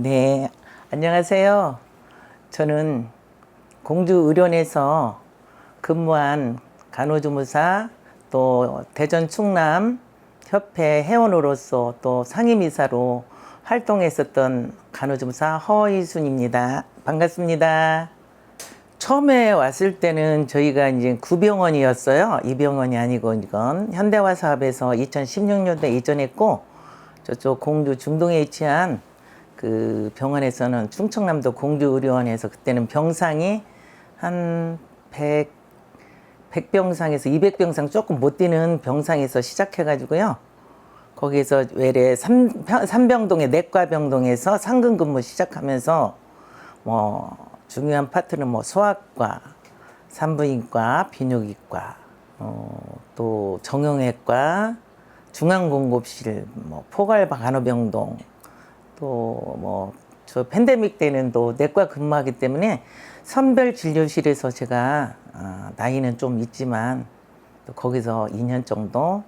네, 안녕하세요. 저는 공주의료원에서 근무한 간호조무사, 또 대전 충남 협회 회원으로서 또 상임이사로 활동했었던 간호조무사 허이순입니다. 반갑습니다. 처음에 왔을 때는 저희가 이제 구병원이었어요. 이 병원이 아니고 이건 현대화 사업에서 2016년도에 이전했고, 저쪽 공주 중동에 위치한 그 병원에서는 충청남도 공주의료원에서 그때는 병상이 한 100병상에서 200병상 조금 못 뛰는 병상에서 시작해가지고요. 거기서 외래 삼병동의 내과병동에서 상근 근무 시작하면서 뭐 중요한 파트는 뭐 소아과, 산부인과, 비뇨기과, 또 정형외과, 중앙공급실, 뭐 포괄 간호병동, 또 뭐 저 팬데믹 때는 또 내과 근무하기 때문에 선별 진료실에서 제가 나이는 좀 있지만 또 거기서 2년 정도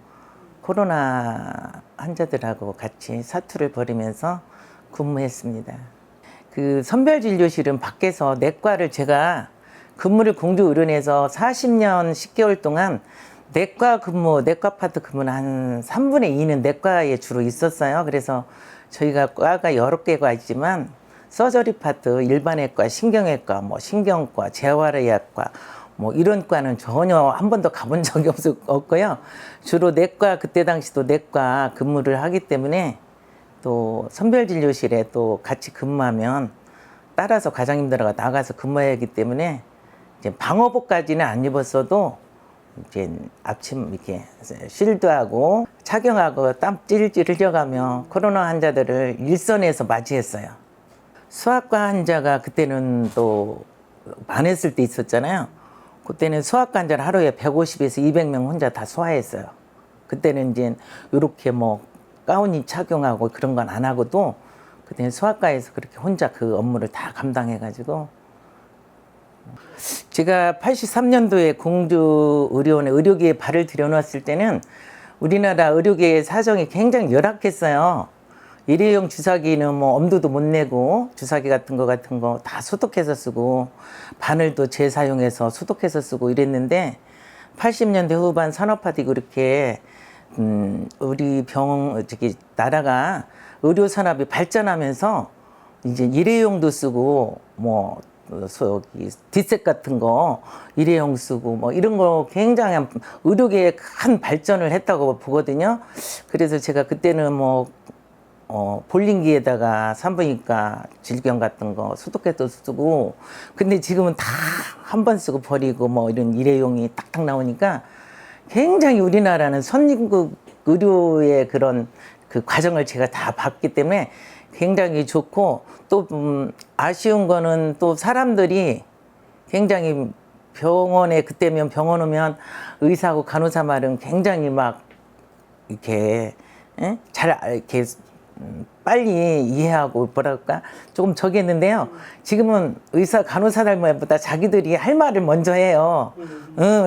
코로나 환자들하고 같이 사투를 벌이면서 근무했습니다. 그 선별 진료실은 밖에서 내과를 제가 근무를 공주의료원에서 40년 10개월 동안 내과 파트 근무는 한 3분의 2는 내과에 주로 있었어요. 그래서 저희가 과가 여러 개가 있지만 서저리 파트, 일반외과, 신경외과, 뭐 신경과, 재활의학과 뭐 이런 과는 전혀 한 번도 가본 적이 없고요. 주로 내과, 그때 당시도 내과 근무를 하기 때문에 또 선별진료실에 또 같이 근무하면 따라서 과장님들하고 나가서 근무해야 하기 때문에 이제 방호복까지는 안 입었어도 이제 아침 이렇게 쉴드하고 착용하고 땀 찔찔 흘려가며 코로나 환자들을 일선에서 맞이했어요. 수학과 환자가 그때는 또 많았을 때 있었잖아요. 그때는 수학과 환자를 하루에 150에서 200명 혼자 다 소화했어요. 그때는 이제 이렇게 뭐 가운이 착용하고 그런 건 안 하고도 그때는 수학과에서 그렇게 혼자 그 업무를 다 감당해가지고 제가 83년도에 공주의료원에 의료계에 발을 들여놓았을 때는 우리나라 의료계의 사정이 굉장히 열악했어요. 일회용 주사기는 뭐 엄두도 못 내고 주사기 같은 거 다 소독해서 쓰고 바늘도 재사용해서 소독해서 쓰고 이랬는데 80년대 후반 산업화되고 이렇게 우리 나라가 의료 산업이 발전하면서 이제 일회용도 쓰고 뭐 디셋 같은 거 일회용 쓰고 뭐 이런 거 굉장히 의료계에 큰 발전을 했다고 보거든요. 그래서 제가 그때는 뭐 볼링기에다가 산부인과 질병 같은 거 소독해도 쓰고 근데 지금은 다 한 번 쓰고 버리고 뭐 이런 일회용이 딱딱 나오니까 굉장히 우리나라는 선진국 의료의 그런 그 과정을 제가 다 봤기 때문에 굉장히 좋고 또 아쉬운 거는 또 사람들이 굉장히 병원에 그때면 병원 오면 의사하고 간호사 말은 굉장히 막 이렇게 잘 이렇게 빨리 이해하고 뭐랄까 조금 저기 했는데요. 지금은 의사 간호사들 말보다 자기들이 할 말을 먼저 해요.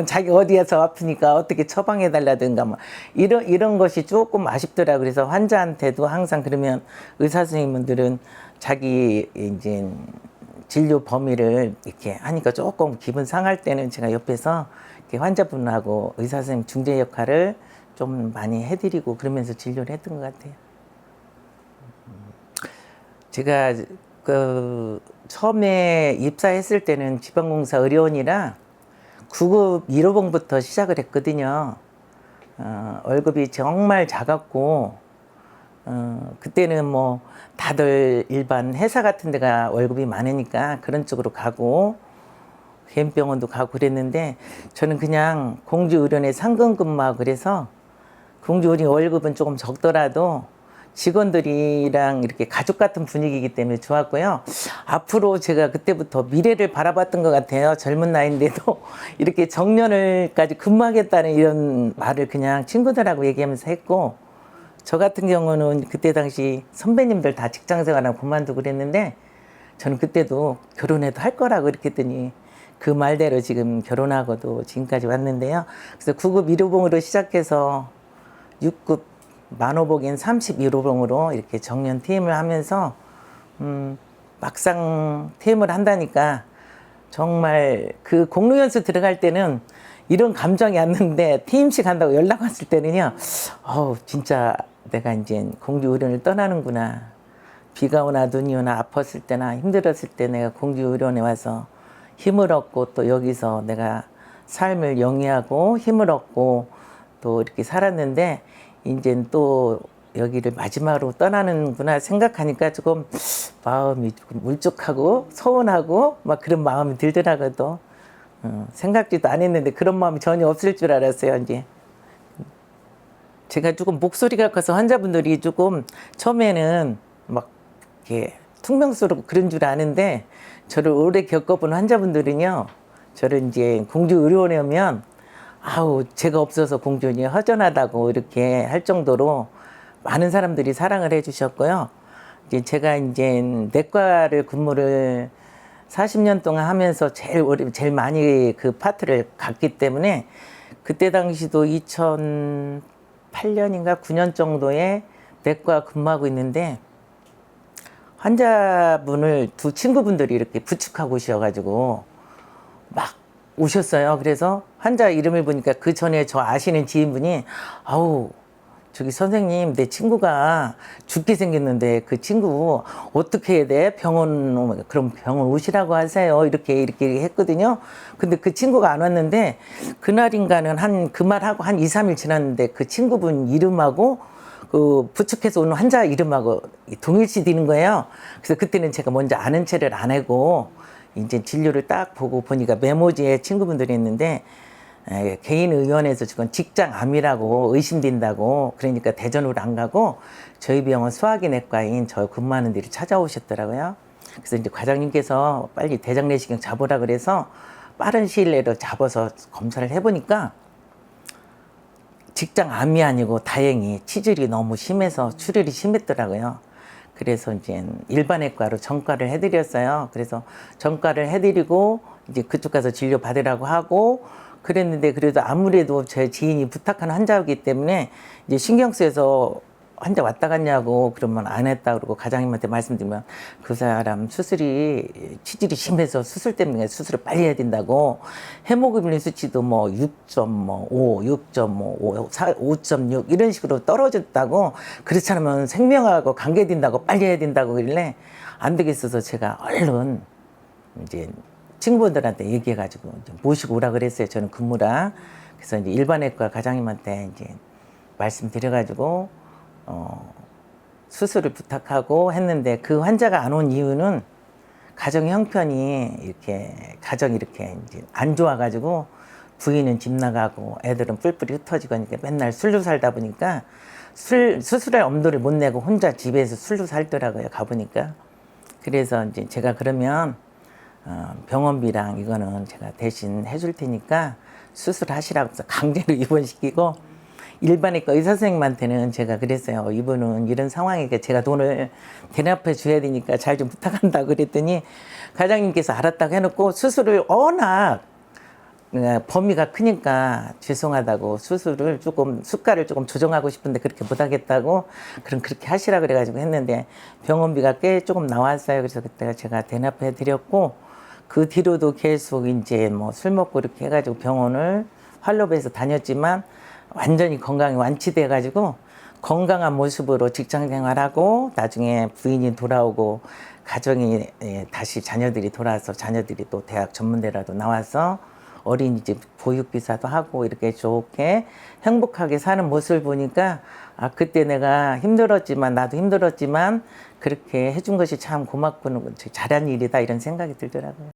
자기 어디에서 아프니까 어떻게 처방해 달라든가 뭐 이런 것이 조금 아쉽더라고요. 그래서 환자한테도 항상 그러면 의사 선생님들은 자기 이제 진료 범위를 이렇게 하니까 조금 기분 상할 때는 제가 옆에서 이렇게 환자분하고 의사 선생님 중재 역할을 좀 많이 해드리고 그러면서 진료를 했던 것 같아요. 제가 그 처음에 입사했을 때는 지방공사 의료원이라 9급 1호봉부터 시작을 했거든요. 월급이 정말 작았고 그때는 뭐 다들 일반 회사 같은 데가 월급이 많으니까 그런 쪽으로 가고 개인병원도 가고 그랬는데 저는 그냥 공주의료원에 상근 근무하고 그래서 공주의료원 월급은 조금 적더라도 직원들이랑 이렇게 가족 같은 분위기이기 때문에 좋았고요. 앞으로 제가 그때부터 미래를 바라봤던 것 같아요. 젊은 나이인데도 이렇게 정년을까지 근무하겠다는 이런 말을 그냥 친구들하고 얘기하면서 했고 저 같은 경우는 그때 당시 선배님들 다 직장생활하고 그만두고 그랬는데 저는 그때도 결혼해도 할 거라고 이렇게 했더니 그 말대로 지금 결혼하고도 지금까지 왔는데요. 그래서 9급 1호봉으로 시작해서 6급 만호복인 31호봉으로 이렇게 정년 퇴임을 하면서 막상 퇴임을 한다니까 정말 그 공로 연수 들어갈 때는 이런 감정이 왔는데 퇴임식 한다고 연락 왔을 때는요, 진짜 내가 이제 공주의료원을 떠나는구나. 비가 오나 눈이 오나 아팠을 때나 힘들었을 때 내가 공주의료원에 와서 힘을 얻고 또 여기서 내가 삶을 영위하고 힘을 얻고 또 이렇게 살았는데 이제 또 여기를 마지막으로 떠나는구나 생각하니까 조금 마음이 조금 울적하고 서운하고 막 그런 마음이 들더라고요. 또 생각지도 안 했는데 그런 마음이 전혀 없을 줄 알았어요. 이제 제가 조금 목소리가 커서 환자분들이 조금 처음에는 막 이렇게 퉁명스럽고 그런 줄 아는데 저를 오래 겪어본 환자분들은요, 저를 이제 공주의료원에 오면 아우 제가 없어서 공주원이 허전하다고 이렇게 할 정도로 많은 사람들이 사랑을 해주셨고요. 이제 제가 이제 내과를 근무를 40년 동안 하면서 제일 많이 그 파트를 갔기 때문에 그때 당시도 2008년인가 9년 정도에 내과 근무하고 있는데 환자분을 두 친구분들이 이렇게 부축하고 오셔가지고 막 오셨어요. 그래서 환자 이름을 보니까 그 전에 저 아시는 지인분이 아우 저기 선생님 내 친구가 죽게 생겼는데 그 친구 어떻게 해야 돼? 그럼 병원 오시라고 하세요. 이렇게 했거든요. 근데 그 친구가 안 왔는데 그날인가는 그 말하고 한 2, 3일 지났는데 그 친구분 이름하고 그 부축해서 오는 환자 이름하고 동일시 되는 거예요. 그래서 그때는 제가 먼저 아는 체를 안 하고 이제 진료를 딱 보고 보니까 메모지에 친구분들이 있는데 개인 의원에서 지금 직장암이라고 의심된다고 그러니까 대전으로 안 가고 저희 병원 소화기 내과인 저 근무하는 데를 찾아오셨더라고요. 그래서 이제 과장님께서 빨리 대장 내시경 잡으라 그래서 빠른 시일 내로 잡아서 검사를 해보니까 직장암이 아니고 다행히 치질이 너무 심해서 출혈이 심했더라고요. 그래서 이제 일반외과로 전과를 해드렸어요. 그래서 전과를 해드리고 이제 그쪽 가서 진료 받으라고 하고 그랬는데 그래도 아무래도 제 지인이 부탁한 환자이기 때문에 이제 신경 쓰여서 환자 왔다 갔냐고 그러면 안 했다 그러고 과장님한테 말씀드리면 그 사람 치질이 심해서 수술 때문에 수술을 빨리 해야 된다고 헤모글로빈 수치도 뭐 6.5, 6.5, 5.6 이런 식으로 떨어졌다고 그렇지 않으면 생명하고 관계된다고 빨리 해야 된다고 그러길래 안 되겠어서 제가 얼른 이제 친구분들한테 얘기해가지고 모시고 오라 그랬어요. 저는 근무라. 그래서 이제 일반외과 과장님한테 이제 말씀드려가지고 수술을 부탁하고 했는데 그 환자가 안 온 이유는 가정 형편이 가정이 이렇게 이제 안 좋아가지고 부인은 집 나가고 애들은 뿔뿔이 흩어지고 하니까 맨날 술로 살다 보니까 수술할 엄두를 못 내고 혼자 집에서 술로 살더라고요. 가보니까. 그래서 이제 제가 그러면 병원비랑 이거는 제가 대신 해줄 테니까 수술하시라고 해서 강제로 입원시키고 일반외과 의사 선생님한테는 제가 그랬어요. 이분은 이런 상황이니까 제가 돈을 대납해 줘야 되니까 잘 좀 부탁한다고 그랬더니 과장님께서 알았다고 해놓고 수술을 워낙 범위가 크니까 죄송하다고 수술을 수가를 조금 조정하고 싶은데 그렇게 못하겠다고 그럼 그렇게 하시라 그래가지고 했는데 병원비가 꽤 조금 나왔어요. 그래서 그때가 제가 대납해 드렸고 그 뒤로도 계속 이제 뭐 술 먹고 이렇게 해가지고 병원을 활로베에서 다녔지만 완전히 건강이 완치돼가지고 건강한 모습으로 직장 생활하고 나중에 부인이 돌아오고 가정이 다시 자녀들이 돌아와서 자녀들이 또 대학 전문대라도 나와서 어린이집 보육비사도 하고 이렇게 좋게 행복하게 사는 모습을 보니까 그때 내가 힘들었지만 나도 힘들었지만 그렇게 해준 것이 참 고맙고 잘한 일이다 이런 생각이 들더라고요.